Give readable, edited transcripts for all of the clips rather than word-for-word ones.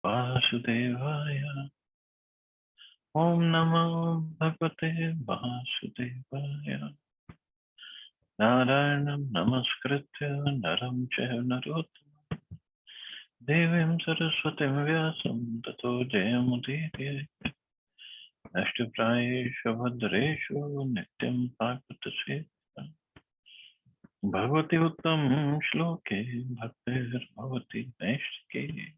Vasudevaya. Om Namo Bhagavate Vasudevaya. Narayanam Namaskritya Naram Chaiva Narottam Devim Saraswatim Vyasam Tato Jayamudire Ashtaprayeshu Bhadreshu Nityam Bhagavate Bhagavati Uttam Shloke Bhaktir Bhavati Naishke.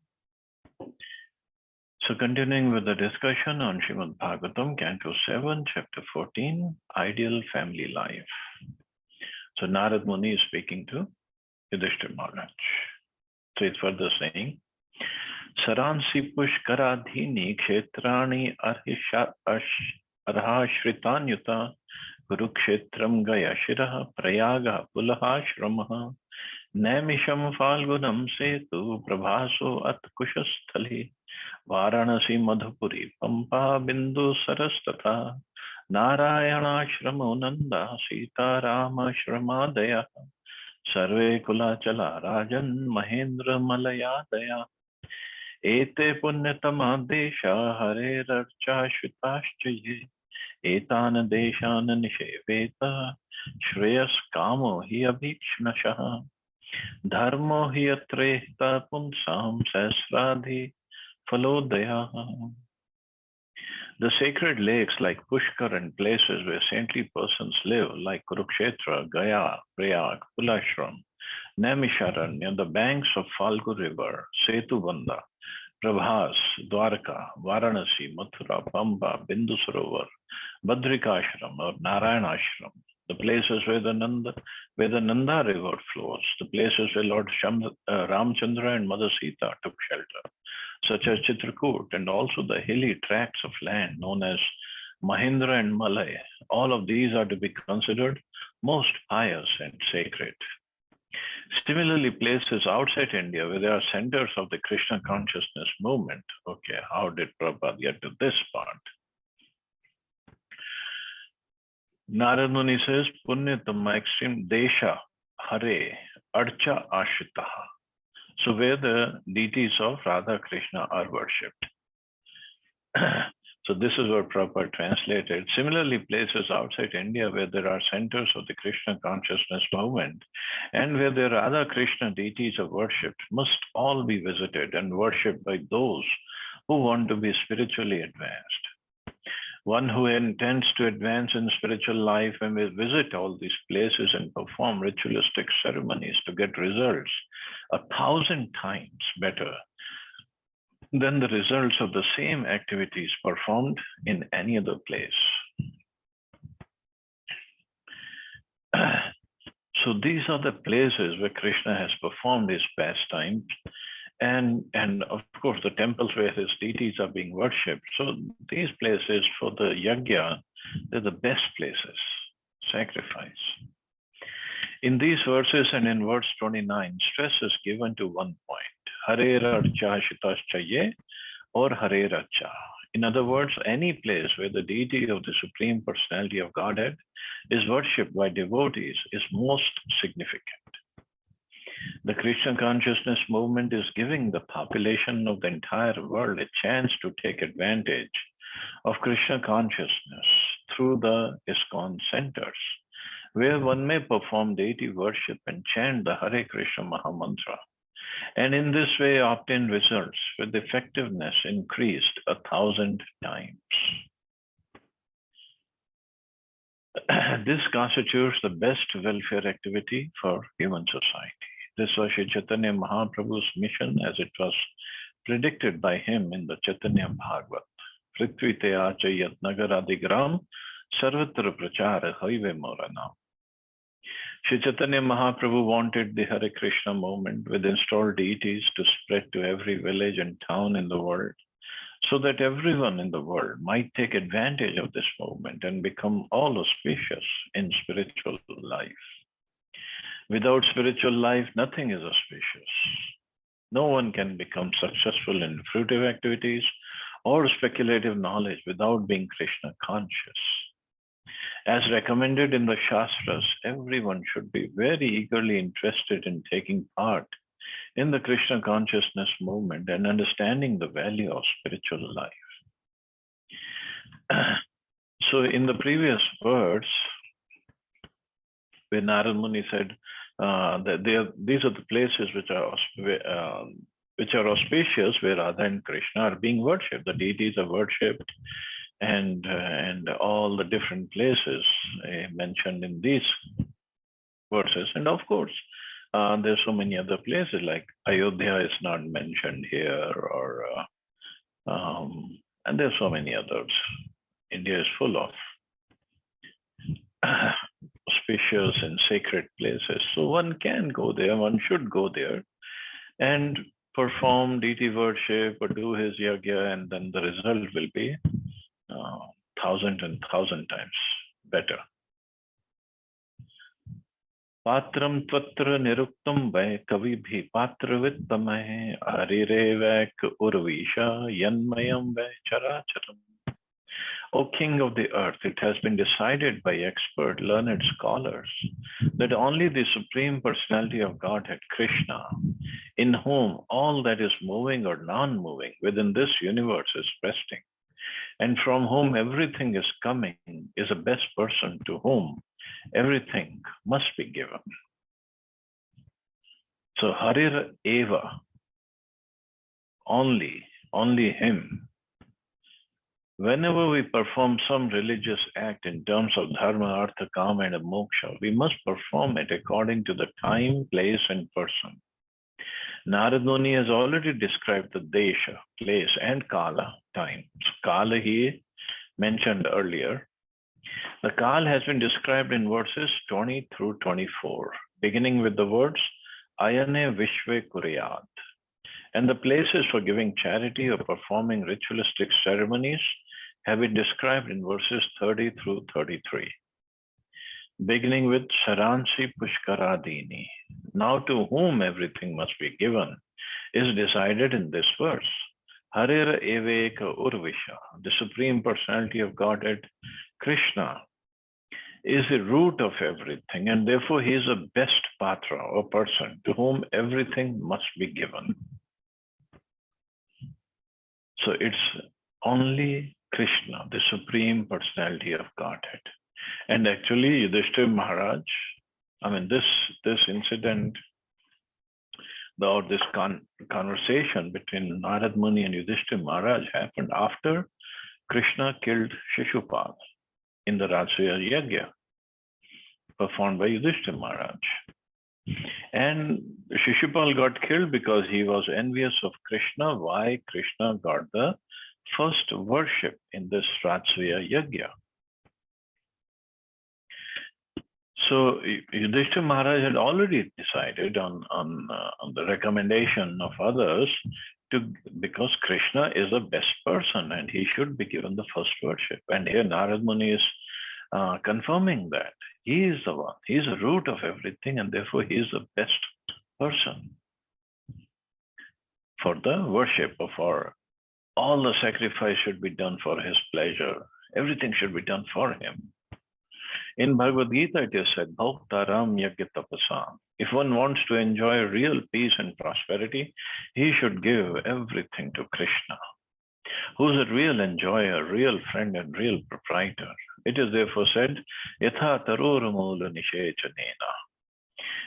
So continuing with the discussion on Srimad Bhagavatam, Canto 7, Chapter 14, Ideal Family Life. So Narad Muni is speaking to Yudhishthira Maharaj. So it's further saying, Saransi Pushkaradhini Kshetrani Arhashritanyuta Kurukshetram Gaya Shiraha Prayaga Pulaha Shramaha Naimisham Falgunam Setu Prabhaso At Kushasthali Varanasi Madhupuri Pampa Bindu Sarastata Narayana Nanda Sita Rama Shramadaya Sarve Kulachala Rajan Mahendra Malayadaya Ete Punyatama Desha Hare Racha Shvitashchaye Etana Deshana Nisheveta Shreyas Kamo Hi Abhikshnashaha Dharmo Hi Atrehta Punsam Sasradhi Falodaya. The sacred lakes like Pushkar and places where saintly persons live like Kurukshetra, Gaya, Prayag, Pulashram, Naimisharan near the banks of Falgu River, Setubanda, Prabhas, Dwarka, Varanasi, Mathura, Pamba, Bindu Sarovar, Badrikashram or Narayanashram, the places where the Nanda River flows, the places where Lord Ramchandra and Mother Sita took shelter, such as Chitrakoot, and also the hilly tracts of land known as Mahendra and Malay. All of these are to be considered most pious and sacred. Similarly, places outside India where there are centers of the Krishna consciousness movement. Okay, how did Prabhupada get to this part? Narad Muni says, Punyatama extreme Desha Hare Archa Ashitaha. So where the deities of Radha Krishna are worshipped. So this is what Prabhupada translated. Similarly, places outside India where there are centers of the Krishna consciousness movement and where the Radha Krishna deities are worshipped must all be visited and worshipped by those who want to be spiritually advanced. One who intends to advance in spiritual life and will visit all these places and perform ritualistic ceremonies to get results 1,000 times better than the results of the same activities performed in any other place. So these are the places where Krishna has performed his pastimes, and of course the temples where his deities are being worshipped. So these places for the yajna, they're the best places, sacrifice. In these verses and in verse 29, stress is given to one point, Hare Archa Shitaschaye or Hare Racha. In other words, any place where the deity of the Supreme Personality of Godhead is worshipped by devotees is most significant. The Krishna consciousness movement is giving the population of the entire world a chance to take advantage of Krishna consciousness through the ISKCON centers, where one may perform deity worship and chant the Hare Krishna Mahamantra, and in this way obtain results with effectiveness increased 1,000 times. This constitutes the best welfare activity for human society. This was Sri Chaitanya Mahaprabhu's mission as it was predicted by him in the Chaitanya Bhagavat. Prithvi te achayat nagaradigram sarvatra prachara haive moranam. Sri Chaitanya Mahaprabhu wanted the Hare Krishna movement with installed deities to spread to every village and town in the world, so that everyone in the world might take advantage of this movement and become all auspicious in spiritual life. Without spiritual life, nothing is auspicious. No one can become successful in fruitive activities or speculative knowledge without being Krishna conscious. As recommended in the Shastras, everyone should be very eagerly interested in taking part in the Krishna consciousness movement and understanding the value of spiritual life. So in the previous words, when Narad Muni said that these are the places which are auspicious where Radha and Krishna are being worshipped, the deities are worshipped, and all the different places mentioned in these verses. And of course, there's so many other places like Ayodhya is not mentioned here, or and there's so many others. India is full of auspicious and sacred places. So one can go there, one should go there and perform deity worship or do his yagya, and then the result will be 1,000 and 1,000 times better. Patram twatra niruktam vai kavibhi patravittamai harirevak urvisha yanmayam vai characharam. O King of the earth, it has been decided by expert, learned scholars that only the Supreme Personality of Godhead, Krishna, in whom all that is moving or non-moving within this universe is resting, and from whom everything is coming, is the best person to whom everything must be given. So Harir Eva, only him. Whenever we perform some religious act in terms of dharma, artha, kama, and moksha, we must perform it according to the time, place, and person. Narad Muni has already described the desha, place, and kala, time. So kala he mentioned earlier. The kala has been described in verses 20 through 24, beginning with the words Ayane Vishve Kuriyat. And the places for giving charity or performing ritualistic ceremonies have been described in verses 30 through 33, beginning with Saransi Pushkaradini. Now to whom everything must be given is decided in this verse. Harir Eveka Urvisha, the Supreme Personality of Godhead, Krishna, is the root of everything, and therefore he is the best patra or person to whom everything must be given. So it's only Krishna, the Supreme Personality of Godhead. And actually, Yudhishthira Maharaj, this incident, or this conversation between Narad Muni and Yudhishthira Maharaj happened after Krishna killed Shishupal in the Rajasuya Yagya performed by Yudhishthira Maharaj. And Shishupal got killed because he was envious of Krishna. Why Krishna got the first worship in this Rajasuya Yagya. So Yudhishthira Maharaj had already decided on the recommendation of others because Krishna is the best person and he should be given the first worship. And here Narad Muni is confirming that he is the one, he is the root of everything, and therefore he is the best person for the worship of all the sacrifice should be done for his pleasure. Everything should be done for him. In Bhagavad Gita, it is said, Bhaktaram Yagya Tapasam. If one wants to enjoy real peace and prosperity, he should give everything to Krishna, who is a real enjoyer, real friend, and real proprietor. It is therefore said, Yatha Taruramula Nishechanena.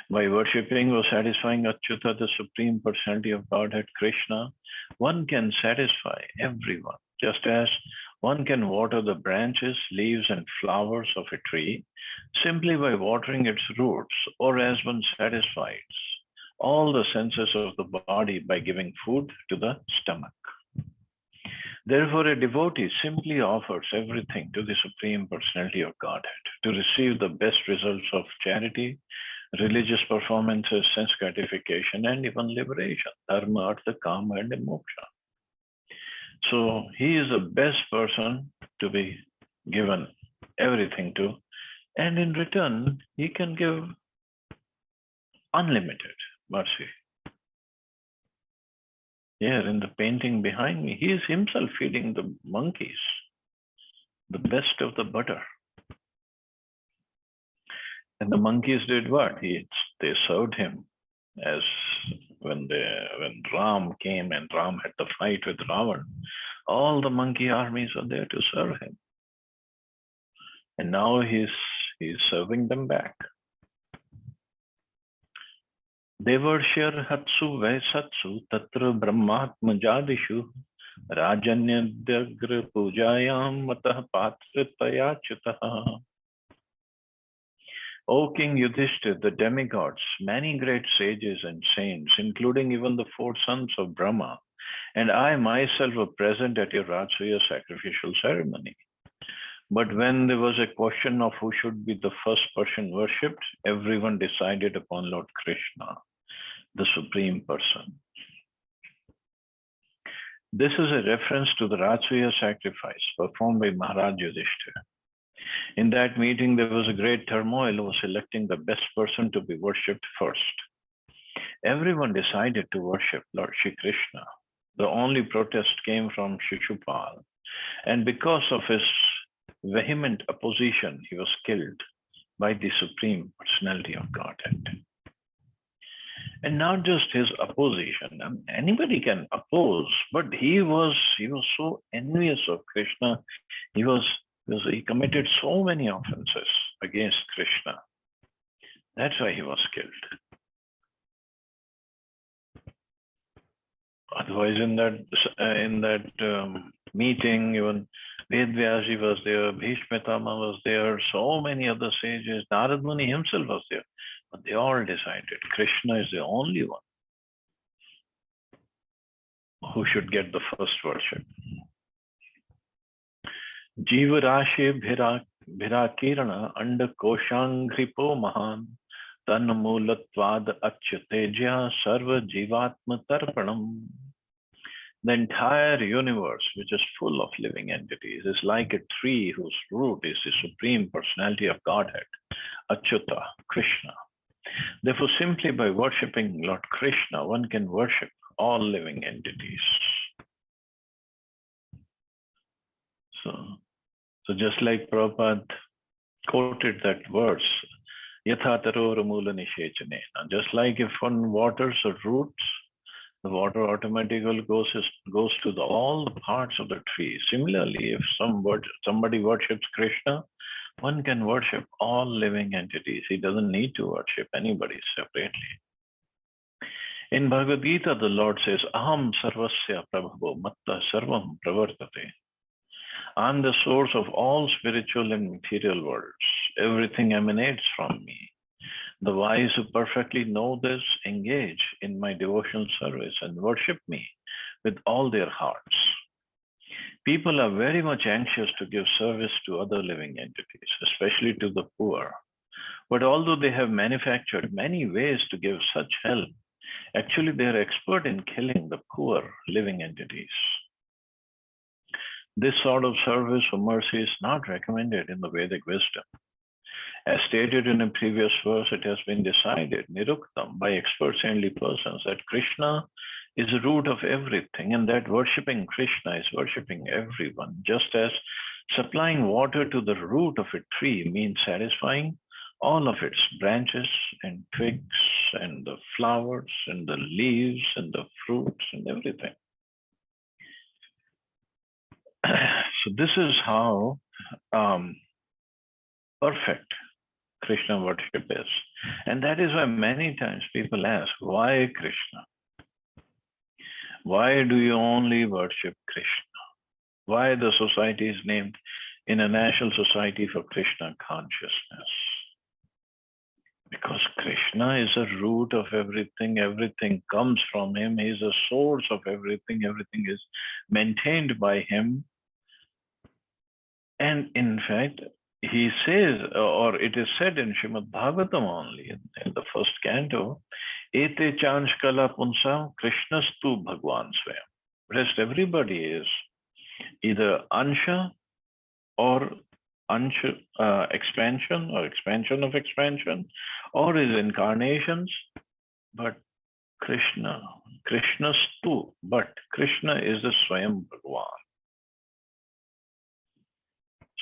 By worshipping or satisfying Achyuta, the Supreme Personality of Godhead, Krishna, one can satisfy everyone, just as one can water the branches, leaves, and flowers of a tree simply by watering its roots, or as one satisfies all the senses of the body by giving food to the stomach. Therefore, a devotee simply offers everything to the Supreme Personality of Godhead to receive the best results of charity, religious performances, sense gratification, and even liberation, dharma, artha, kama, and moksha. So he is the best person to be given everything to, and in return, he can give unlimited mercy. Here in the painting behind me, he is himself feeding the monkeys the best of the butter. And the monkeys did what? They served him as when Ram came and Ram had the fight with Ravan, all the monkey armies were there to serve him. And now he's serving them back. Devarshir Hatsu Vaisatsu Tatra Brahmatma Jadishu Rajanyadyagra Pujayam Matah Patritaya Chitaha. O King Yudhishthir, the demigods, many great sages and saints, including even the 4 sons of Brahma, and I myself were present at your Rajasuya sacrificial ceremony. But when there was a question of who should be the first person worshipped, everyone decided upon Lord Krishna, the Supreme Person. This is a reference to the Rajasuya sacrifice performed by Maharaj Yudhishthir. In that meeting, there was a great turmoil over selecting the best person to be worshipped first. Everyone decided to worship Lord Shri Krishna. The only protest came from Shishupal, and because of his vehement opposition, he was killed by the Supreme Personality of Godhead. And not just his opposition. Anybody can oppose, but he was so envious of Krishna. He committed so many offenses against Krishna. That's why he was killed. Otherwise, in that meeting, even Vedvyaji was there, Bhishma Pitama was there, so many other sages. Narad Muni himself was there. But they all decided Krishna is the only one who should get the first worship. Jiva Rashi Bhirakirana Anda Koshangripo Mahan Tanmulatvad Achyatejya Sarva Jivatma Tarpanam. The entire universe, which is full of living entities, is like a tree whose root is the Supreme Personality of Godhead, Achyuta, Krishna. Therefore, simply by worshipping Lord Krishna, one can worship all living entities. So just like Prabhupada quoted that verse, Yatha tarora mula nishechane. Just like if one waters the roots, the water automatically goes to all the parts of the tree. Similarly, if somebody worships Krishna, one can worship all living entities. He doesn't need to worship anybody separately. In Bhagavad Gita, the Lord says, Aham sarvasya prabhavo matta sarvam pravartate. I'm the source of all spiritual and material worlds. Everything emanates from me. The wise who perfectly know this engage in my devotional service and worship me with all their hearts. People are very much anxious to give service to other living entities, especially to the poor. But although they have manufactured many ways to give such help, actually they are expert in killing the poor living entities. This sort of service or mercy is not recommended in the Vedic wisdom. As stated in a previous verse, it has been decided, Niruktam, by expert saintly persons, that Krishna is the root of everything, and that worshipping Krishna is worshipping everyone, just as supplying water to the root of a tree means satisfying all of its branches and twigs and the flowers and the leaves and the fruits and everything. So this is how perfect Krishna worship is. And that is why many times people ask, why Krishna? Why do you only worship Krishna? Why the society is named International Society for Krishna Consciousness? Because Krishna is the root of everything. Everything comes from him. He is the source of everything. Everything is maintained by him. And in fact, he says, or it is said in Srimad Bhagavatam only, in the first canto, Ete chanshkala punsa Krishnastu Bhagwan Swayam. Rest everybody is either Ansha or Ansha expansion or expansion of expansion, or is incarnations, but Krishnastu, but Krishna is the Swayam Bhagwan.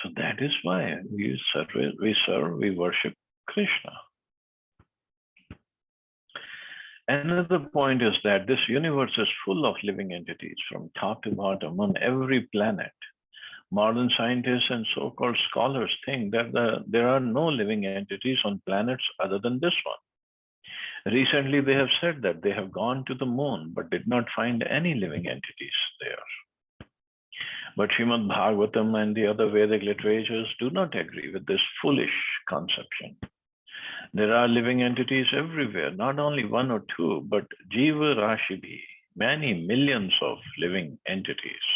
So that is why we worship Krishna. Another point is that this universe is full of living entities from top to bottom on every planet. Modern scientists and so-called scholars think that there are no living entities on planets other than this one. Recently, they have said that they have gone to the moon but did not find any living entities there. But Srimad Bhagavatam and the other Vedic literatures do not agree with this foolish conception. There are living entities everywhere, not only one or two, but Jiva Rashibhi, many millions of living entities.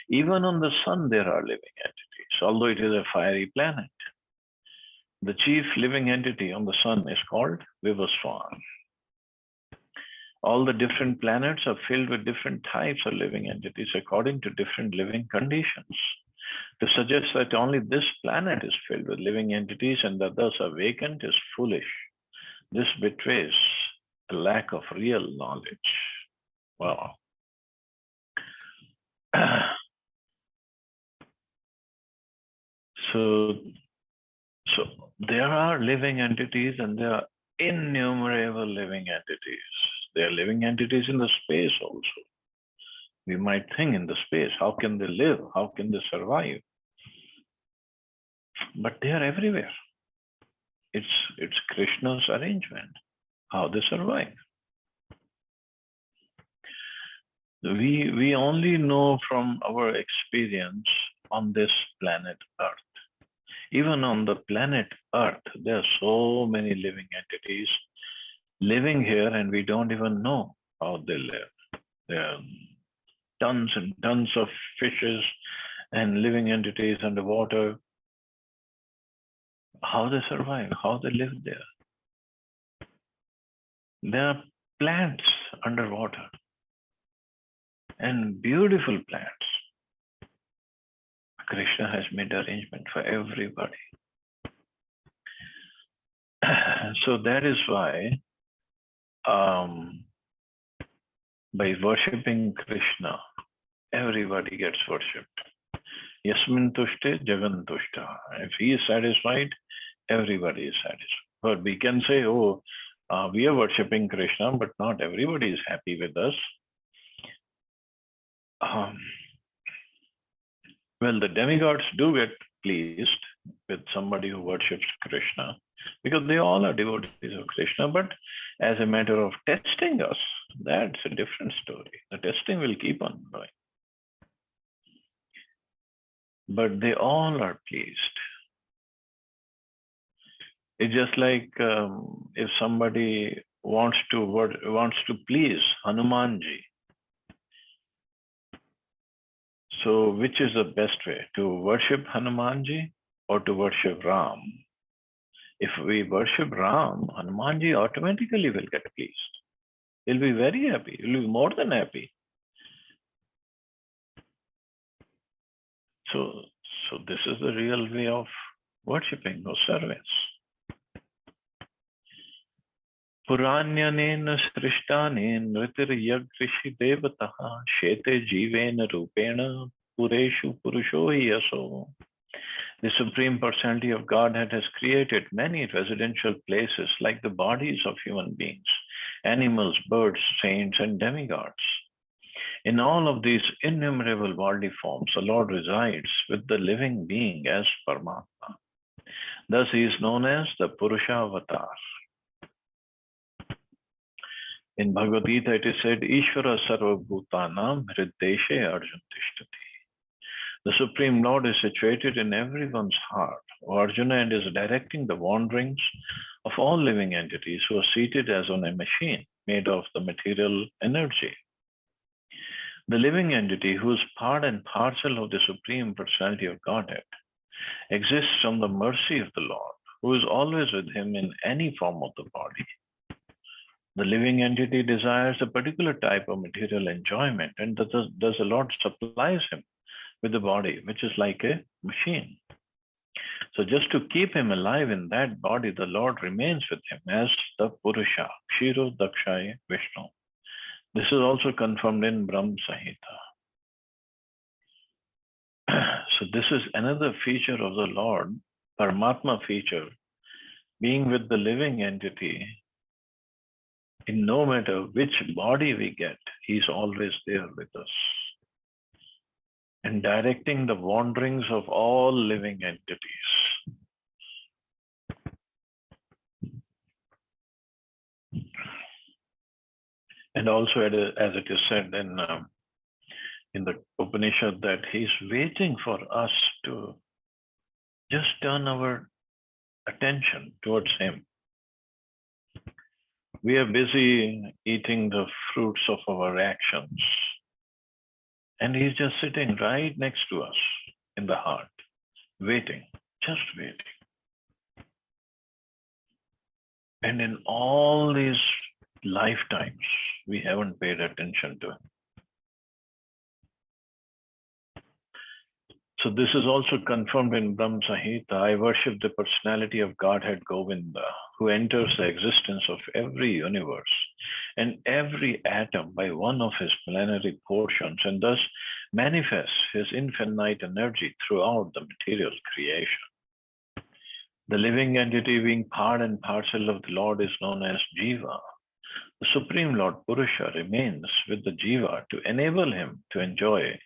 Even on the sun, there are living entities, although it is a fiery planet. The chief living entity on the sun is called Vivaswan. All the different planets are filled with different types of living entities according to different living conditions. To suggest that only this planet is filled with living entities and that thus are vacant is foolish. This betrays a lack of real knowledge. Wow. So there are living entities and there are innumerable living entities. There are living entities in the space also. We might think in the space, how can they live? How can they survive? But they are everywhere. It's Krishna's arrangement, how they survive. We only know from our experience on this planet Earth. Even on the planet Earth, there are so many living entities living here and we don't even know how they live. There are tons and tons of fishes and living entities underwater. How they survive, how they live there. There are plants underwater and beautiful plants. Krishna has made arrangement for everybody. So that is why by worshipping Krishna, everybody gets worshipped. Yasmin tushte jagan tushta. If he is satisfied, everybody is satisfied. But we can say, oh, we are worshipping Krishna, but not everybody is happy with us. Well, the demigods do get pleased with somebody who worships Krishna because they all are devotees of Krishna. But as a matter of testing us, that's a different story. The testing will keep on going. But they all are pleased. It's just like if somebody wants to please Hanumanji. So which is the best way? To worship Hanumanji or to worship Ram? If we worship Ram, Hanumanji automatically will get pleased. He'll be very happy. He'll be more than happy. So this is the real way of worshipping or service. Puranyanen srishtanen nritir yagrishi devataha shete jivena rupena pureshu purusho yaso. The Supreme Personality of Godhead has created many residential places like the bodies of human beings, animals, birds, saints, and demigods. In all of these innumerable bodily forms, the Lord resides with the living being as Paramatma. Thus, he is known as the Purusha Avatar. In Bhagavad Gita, it is said, Ishvara Sarva Bhutanam Hriddeshe Arjun Tishtati. The Supreme Lord is situated in everyone's heart, O Arjuna, and is directing the wanderings of all living entities who are seated as on a machine made of the material energy. The living entity, who is part and parcel of the Supreme Personality of Godhead, exists on the mercy of the Lord, who is always with him in any form of the body. The living entity desires a particular type of material enjoyment, and thus the Lord supplies him with the body, which is like a machine. So just to keep him alive in that body, the Lord remains with him as the Purusha, Kshiro Dakshaya Vishnu. This is also confirmed in Brahma Samhita. So this is another feature of the Lord, Paramatma feature, being with the living entity In no matter which body we get, he's always there with us and directing the wanderings of all living entities. And also, as it is said in the Upanishad, that he's waiting for us to just turn our attention towards him. We are busy eating the fruits of our actions, and he's just sitting right next to us in the heart, waiting, just waiting. And in all these lifetimes, we haven't paid attention to him. So this is also confirmed in Brahma Samhita. I worship the personality of Godhead Govinda, who enters the existence of every universe and every atom by one of his plenary portions, and thus manifests his infinite energy throughout the material creation. The living entity being part and parcel of the Lord is known as Jiva. The Supreme Lord Purusha remains with the Jiva to enable him to enjoy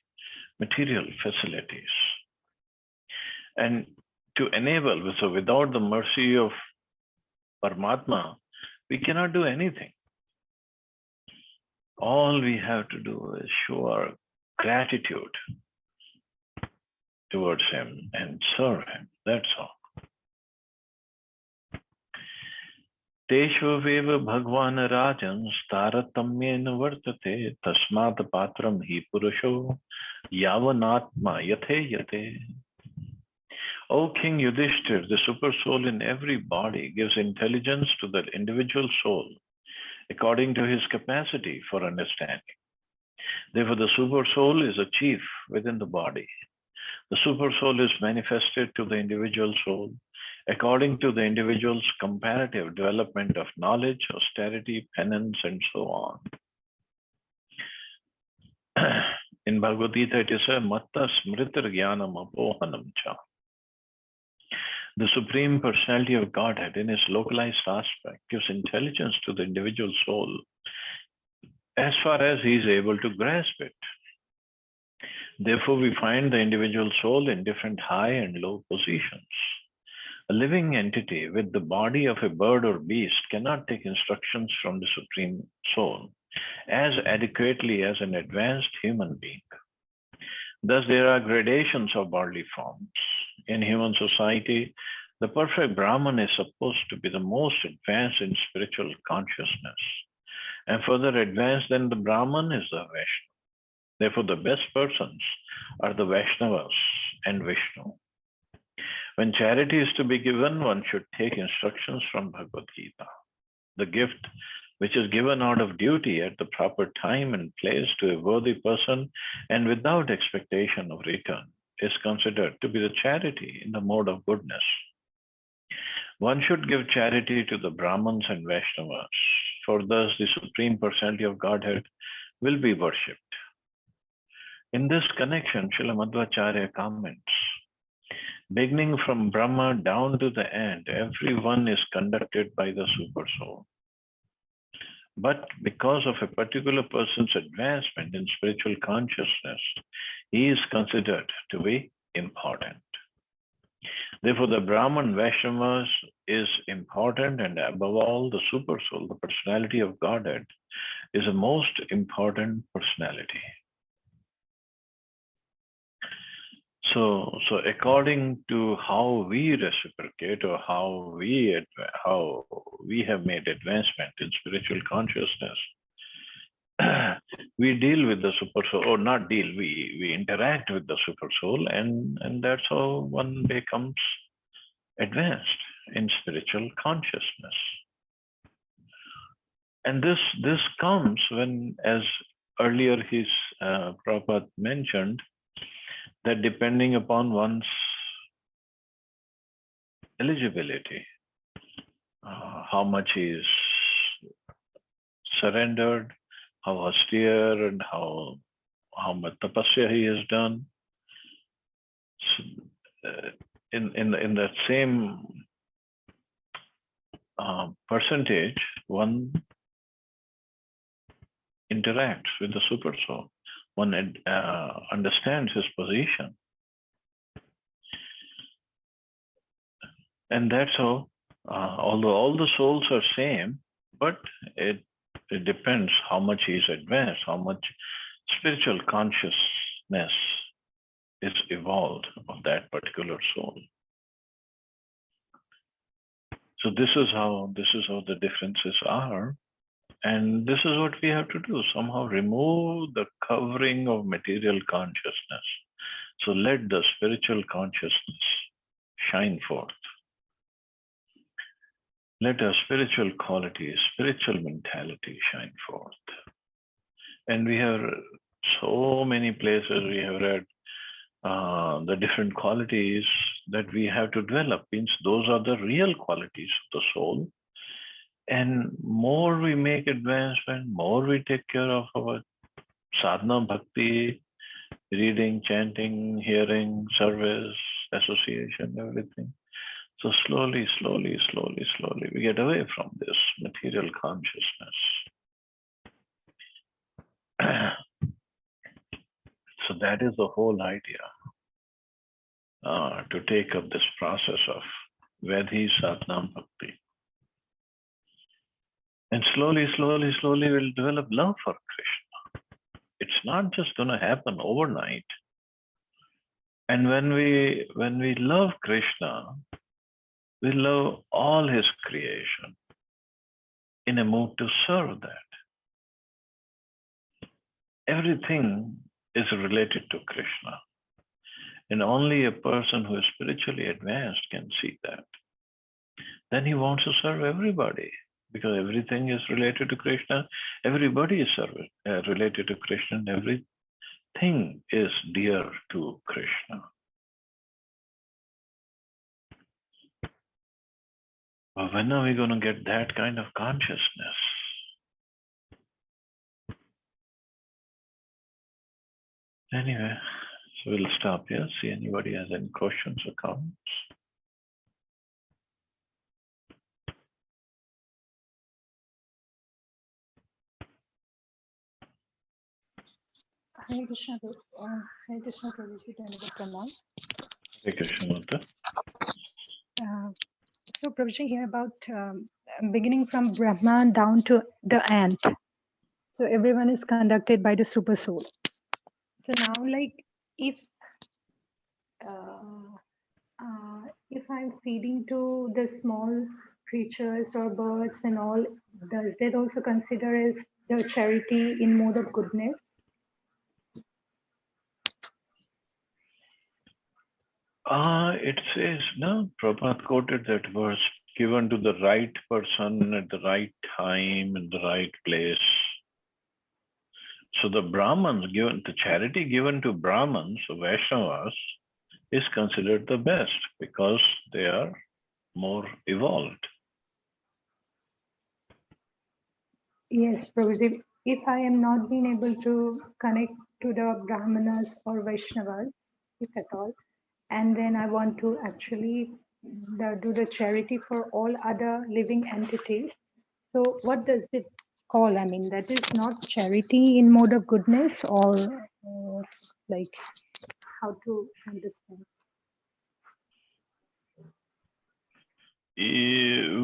material facilities. And to enable, so without the mercy of Paramatma, we cannot do anything. All we have to do is show our gratitude towards him and serve him. That's all. Teshvaveva Bhagwan Rajan Staratamyena Vartate Tasmat Patram Hi Purusho Yavanatma Yate Yate. O King Yudhishthir, the super soul in every body gives intelligence to the individual soul according to his capacity for understanding. Therefore, the super soul is a chief within the body. The super soul is manifested to the individual soul according to the individual's comparative development of knowledge, austerity, penance, and so on. In Bhagavad Gita, it is said, Matta Smritir Jnanam Apohanam Cha. The Supreme Personality of Godhead, in its localized aspect, gives intelligence to the individual soul as far as he is able to grasp it. Therefore, we find the individual soul in different high and low positions. A living entity with the body of a bird or beast cannot take instructions from the Supreme Soul as adequately as an advanced human being. Thus, there are gradations of bodily forms. In human society, the perfect Brahman is supposed to be the most advanced in spiritual consciousness. And further advanced than the Brahman is the Vaishnava. Therefore, the best persons are the Vaishnavas and Vishnu. When charity is to be given, one should take instructions from Bhagavad Gita. The gift which is given out of duty at the proper time and place to a worthy person and without expectation of return is considered to be the charity in the mode of goodness. One should give charity to the Brahmins and Vaishnavas, for thus the Supreme Personality of Godhead will be worshipped. In this connection, Srila Madhvacharya comments, beginning from Brahma down to the end, everyone is conducted by the Super Soul. But because of a particular person's advancement in spiritual consciousness, he is considered to be important. Therefore, the Brahman Vaishnavas is important, and above all, the Super Soul, the personality of Godhead, is the most important personality. So according to how we reciprocate or how we have made advancement in spiritual consciousness, we deal with the super soul, or not deal, we interact with the super soul, and that's how one becomes advanced in spiritual consciousness. And this comes when, as earlier his Prabhupada mentioned, that depending upon one's eligibility, how much he is surrendered, how austere, and how much tapasya he has done. So, in that same percentage, one interacts with the super soul. One understands his position. And that's how, although all the souls are same, but it depends how much he is advanced, how much spiritual consciousness is evolved of that particular soul. So this is how the differences are. And this is what we have to do, somehow remove the covering of material consciousness. So let the spiritual consciousness shine forth. Let our spiritual qualities, spiritual mentality shine forth. And we have so many places we have read the different qualities that we have to develop. Means those are the real qualities of the soul. And more we make advancement, more we take care of our sadhana, bhakti, reading, chanting, hearing, service, association, everything. So slowly, we get away from this material consciousness. So that is the whole idea, to take up this process of Vedhi, Sadhana, Bhakti. And slowly, we'll develop love for Krishna. It's not just going to happen overnight. And when we love Krishna, we love all his creation in a mood to serve that. Everything is related to Krishna. And only a person who is spiritually advanced can see that. Then he wants to serve everybody because everything is related to Krishna. Everybody is related to Krishna. Everything is dear to Krishna. But when are we going to get that kind of consciousness? Anyway, so we'll stop here. See anybody has any questions or comments. Hare Krishna, Hare Krishna, Prabhuji, Pranam. Hare Krishna, Mata. So Prabhuji, here about beginning from Brahma down to the ant. So everyone is conducted by the super soul. So now, like, if I'm feeding to the small creatures or birds and all, does that also consider as the charity in mode of goodness? It says, no, Prabhupada quoted that verse, given to the right person at the right time in the right place. So the Brahmans given, the charity given to Brahmans, or Vaishnavas, is considered the best because they are more evolved. Yes, Prabhuji. If I am not being able to connect to the Brahmanas or Vaishnavas, if at all, and then I want to actually do the charity for all other living entities. So what does it call? I mean, that is not charity in mode of goodness, or like how to understand?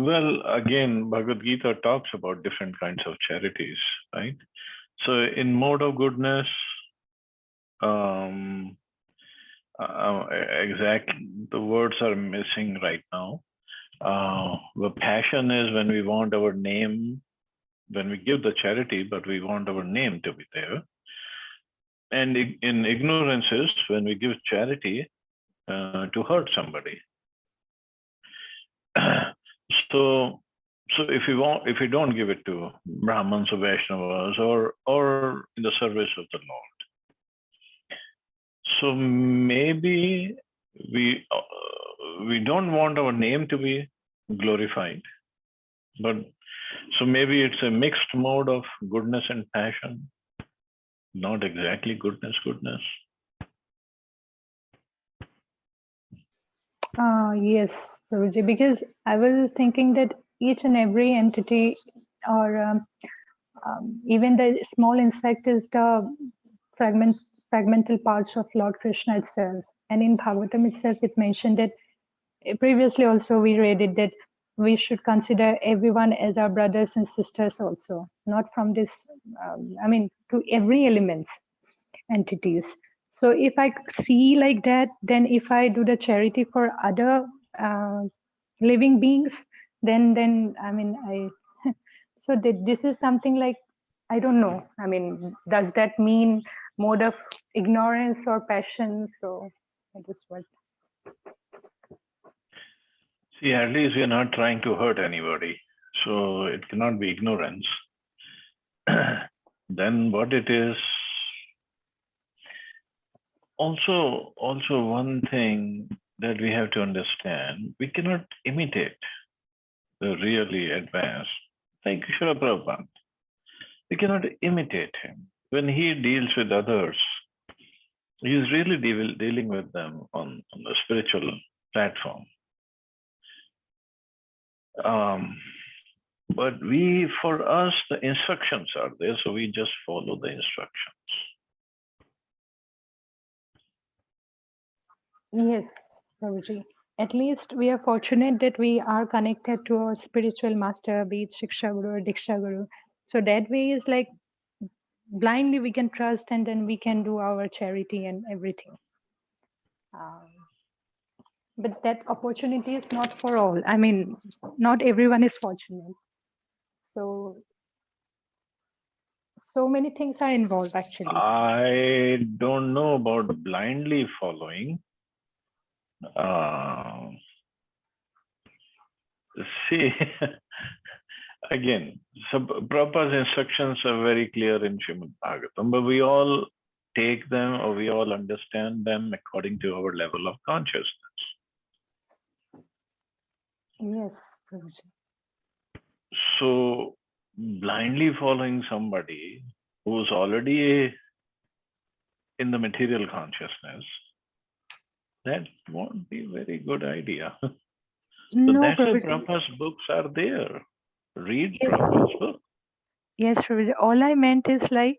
Well, again, Bhagavad Gita talks about different kinds of charities, right? So in mode of goodness, exactly, the words are missing right now. The passion is when we want our name, when we give the charity, but we want our name to be there. And in ignorance is when we give charity to hurt somebody. So if we don't give it to Brahmins or Vaishnavas or in the service of the Lord, so maybe we don't want our name to be glorified, but so maybe it's a mixed mode of goodness and passion, not exactly goodness. Yes, Prabhuji, because I was thinking that each and every entity or Even the small insect is the fragmental parts of Lord Krishna itself. And in Bhagavatam itself, it mentioned that previously also we read it that we should consider everyone as our brothers and sisters also, not from this, to every elements, entities. So if I see like that, then if I do the charity for other living beings, then I so that this is something like, I don't know. I mean, does that mean mode of ignorance or passion? So that is what. See, at least we are not trying to hurt anybody, so it cannot be ignorance. Then what it is, also one thing that we have to understand, we cannot imitate the really advanced, like Srila Prabhupada. We cannot imitate him. When he deals with others, he's really dealing with them on the spiritual platform. But for us, the instructions are there, so we just follow the instructions. Yes, Prabhuji. At least we are fortunate that we are connected to our spiritual master, be it Shiksha Guru or Diksha Guru. So that way is like blindly we can trust, and then we can do our charity and everything. But that opportunity is not for all. I mean, not everyone is fortunate. So many things are involved actually. I don't know about blindly following. See, again, Prabhupada's instructions are very clear in Srimad Bhagavatam, but we all take them or we all understand them according to our level of consciousness. Yes, Prabhuji. So blindly following somebody who's already in the material consciousness, that won't be a very good idea. So No, that's why Prabhuji. Prabhupada's books are there. Read Yes. Prabhupada's book. Yes, Prabhuji. All I meant is like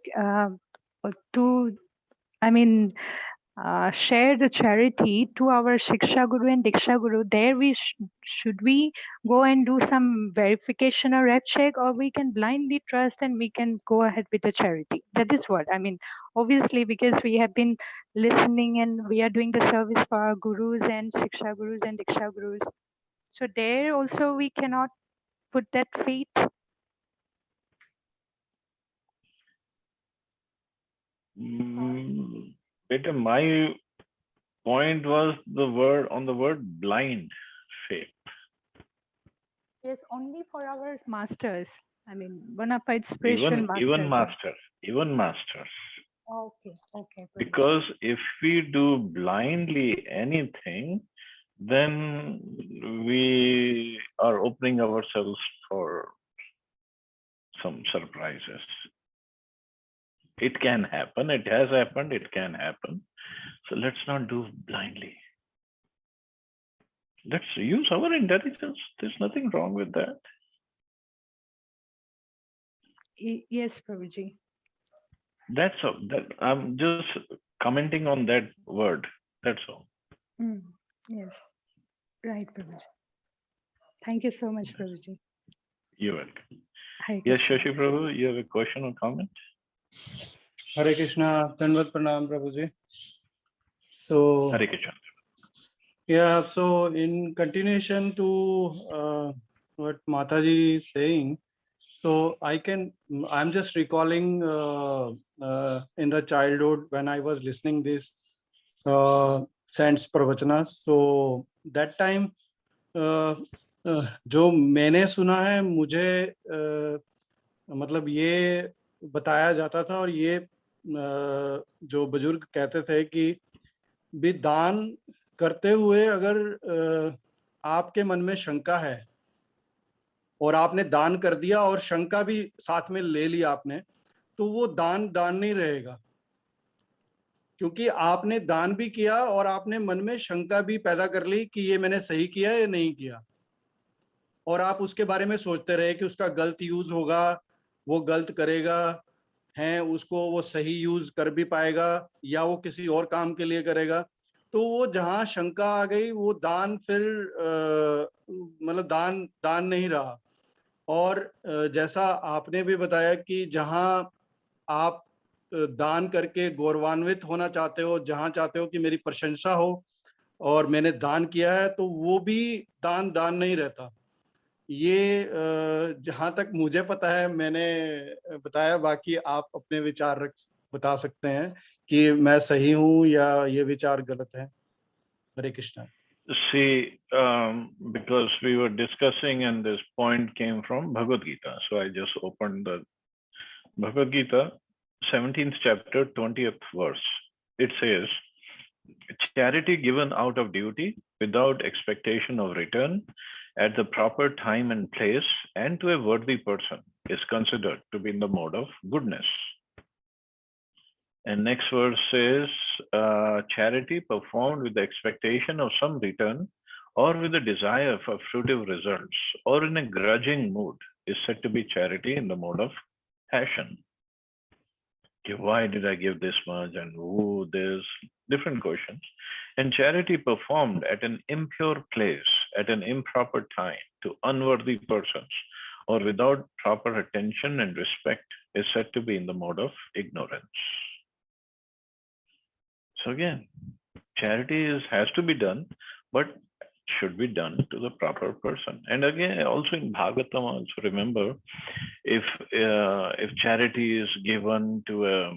share the charity to our Shiksha Guru and Diksha Guru. There should we go and do some verification or red check, or we can blindly trust and we can go ahead with the charity. That is what I mean. Obviously, because we have been listening and we are doing the service for our gurus and Shiksha Gurus and Diksha Gurus. So there also we cannot put that faith. Better, my point was the word blind faith. Yes, only for our masters. I mean, bona fide spiritual masters. Even masters. Okay. Because if we do blindly anything, then we are opening ourselves for some surprises. It can happen, it has happened, it can happen. So let's not do blindly. Let's use our intelligence. There's nothing wrong with that. Yes, Prabhuji. That's all. I'm just commenting on that word. That's all. Yes. Right, Prabhuji. Thank you so much, Prabhuji. You're welcome. Yes, Shashi Prabhu, you have a question or comment? Hare Krishna, Dandavat Pranam Prabhuji. So, Hare Krishna. Yeah, so in continuation to what Mataji is saying, so I'm just recalling in the childhood when I was listening this Saints Pravachana. So that time, जो मैंने सुना है मुझे मतलब ये बताया जाता था और ये जो बुजुर्ग कहते थे कि भी दान करते हुए अगर आपके मन में शंका है और आपने दान कर दिया और शंका भी साथ में ले ली आपने, तो वो दान नहीं रहेगा, क्योंकि आपने दान भी किया और आपने मन में शंका भी पैदा कर ली कि ये मैंने सही किया या नहीं किया, और आप उसके बारे में सोचते रहे कि उसका गलत यूज होगा वो गलत करेगा है, उसको वो सही यूज कर भी पाएगा या वो किसी और काम के लिए करेगा। तो वो जहाँ शंका आ गई वो दान फिर मतलब दान नहीं रहा। और जैसा आपने भी बताया कि जहाँ आप दान करके गौरवान्वित होना चाहते हो, जहाँ चाहते हो कि मेरी प्रशंसा हो और मैंने दान किया है, तो वो भी दान नहीं रहता। ये जहाँ तक मुझे पता है मैंने बताया, बाकी आप अपने विचार बता सकते हैं कि मैं सही हूँ या ये विचार गलत है। हरे Krishna. See, because we were discussing and this point came from Bhagavad Gita, so I just opened the Bhagavad Gita, 17th chapter, 20th verse. It says, charity given out of duty without expectation of return at the proper time and place and to a worthy person is considered to be in the mode of goodness. And next verse says, charity performed with the expectation of some return or with a desire for fruitive results or in a grudging mood is said to be charity in the mode of passion. Okay, why did I give this much and who this? Different questions. And charity performed at an impure place, at an improper time, to unworthy persons, or without proper attention and respect is said to be in the mode of ignorance. So again, charity has to be done, but should be done to the proper person. And again, also in Bhagavatam, also remember, if charity is given to a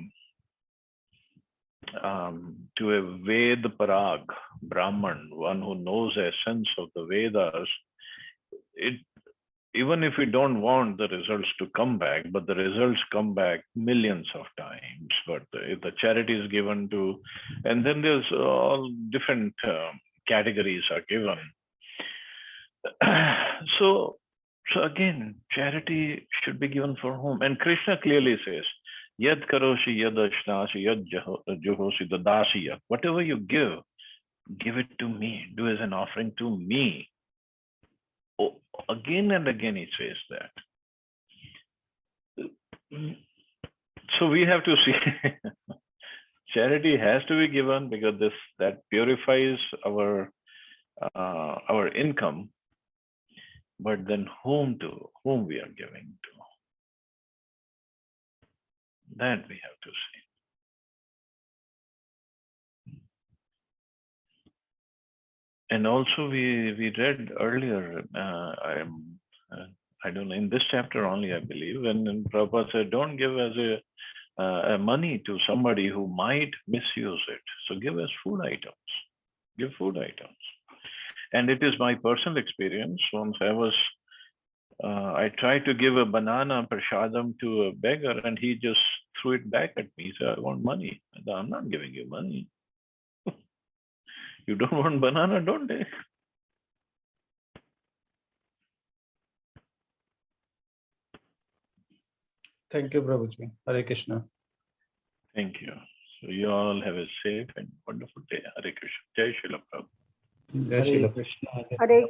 Ved Parag Brahman, one who knows the essence of the Vedas, even if we don't want the results to come back, but the results come back millions of times. But if the charity is given to, and then there's all different categories are given. So again, charity should be given for whom? And Krishna clearly says, Yad karoshi yad ashnasi yad juhosi dadasiya. Whatever you give it to me. Do as an offering to me. Oh, again and again he says that. So we have to see charity has to be given because that purifies our income, but then whom we are giving to, that we have to see. And also we read earlier, I don't know, in this chapter only, I believe, when Prabhupada said, don't give as a money to somebody who might misuse it. So give us food items. Give food items. And it is my personal experience. Once I tried to give a banana prasadam to a beggar and he just threw it back at me. He said, I want money. I said, I'm not giving you money. You don't want banana, don't take. Thank you, Prabhuji. Hare Krishna. Thank you. So you all have a safe and wonderful day. Hare Krishna. Jai Srila Prabhupada. Jai Shri Krishna. Hare